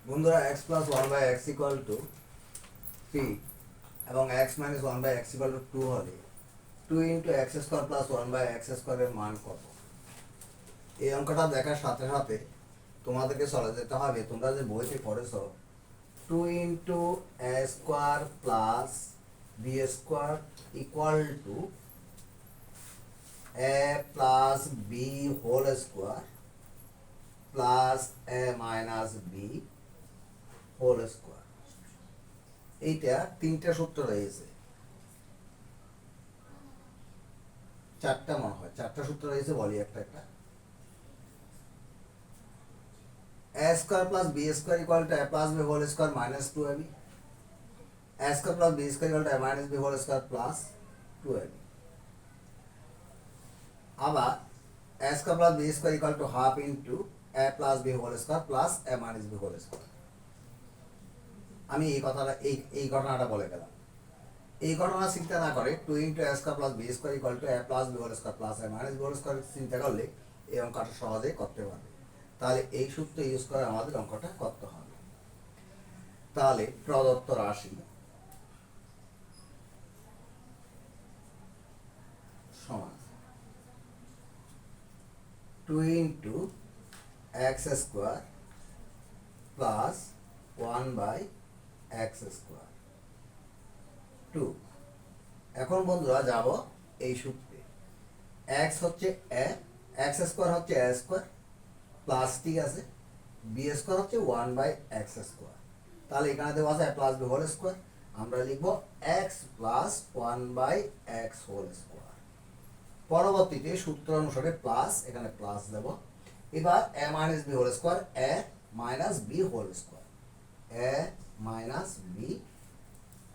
বন্ধুরা x plus one by X equal to three এবং x minus one by X equal to two হলে two into X square plus one by X স্কোয়ারের মান কত? এই অঙ্কটা দেখার সাথে সাথে তোমাদেরকে চলে যেতে হবে, তোমরা যে বইতে পড়েছ two into A square plus B square equal to A plus B whole square plus A minus B whole square. এইটা তিনটা সূত্র রয়েছে, চারটা মনে হয়, চারটা সূত্র রয়েছে, বলি একটা একটা। A square plus B square equal to A plus B whole square minus two AB. A square plus B square equal to A minus B whole square plus two AB. আবার A square plus B square equal to half into A plus B whole square plus A minus B whole square. আমি এই কথাটা এই ঘটনাটা বলে গেলাম। এই ঘটনা চিন্তা না করে two into A square plus B square equal to A plus B whole square plus A minus B whole square চিন্তা করলে এই অঙ্কটা সহজেই করতে পারবে। তাহলে এই সূত্র ইউজ করে আমাদের অঙ্কটা করতে হবে। তাহলে প্রদত্ত রাশি সমান two into X square plus one by X square two. এখন বন্ধুরা যাব এই সূত্রে। এক্স হচ্ছে এ, এক্স স্কোয়ার হচ্ছে এ স্কোয়ার প্লাস, ঠিক আছে, বি স্কোয়ার হচ্ছে ওয়ান বাই এক্স স্কোয়ার। তাহলে এখানে দেওয়া আছে A plus B whole square, আমরা লিখবো X plus one by X whole square. পরবর্তীতে সূত্র অনুসারে প্লাস, এখানে প্লাস দেব। এবার A minus B whole square, A minus B whole square, A minus B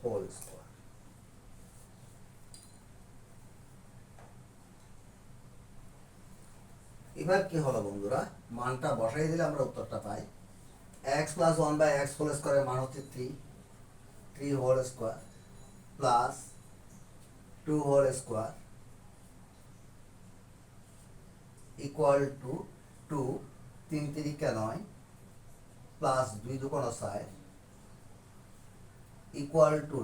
whole square. এবার কি হলো বন্ধুরা, মানটা বসাই দিলে আমরা উত্তরটা পাই। X plus one by X whole স্কোয়ারের মান হচ্ছে three, three whole square plus two whole square equal to two, তিন তিরিকা নয় প্লাস দুই দুকোণ ছয় ইকুয়াল টু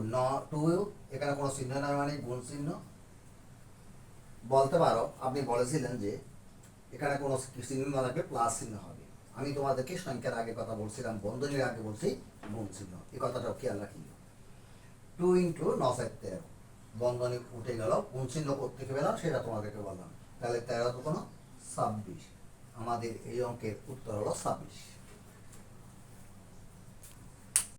টু, এখানে কোনো চিহ্ন নয় মানে গুণ চিহ্ন। বলতে পারো, আপনি বলেছিলেন যে এখানে কোনো চিহ্ন না থাকলে প্লাস চিহ্ন হবে। আমি তোমাদেরকে সংখ্যার আগে কথা বলছিলাম, বন্ধনীর আগে বলছি গুণ চিহ্ন, এই কথাটাও খেয়াল রাখি। টু ইন্টু 9 × 13, বন্ধনী উঠে গেল, গুণ চিহ্ন করতে পেলাম সেটা তোমাদেরকে বললাম। তাহলে 13 × 2 = 26। আমাদের এই অঙ্কের উত্তর হলো 26।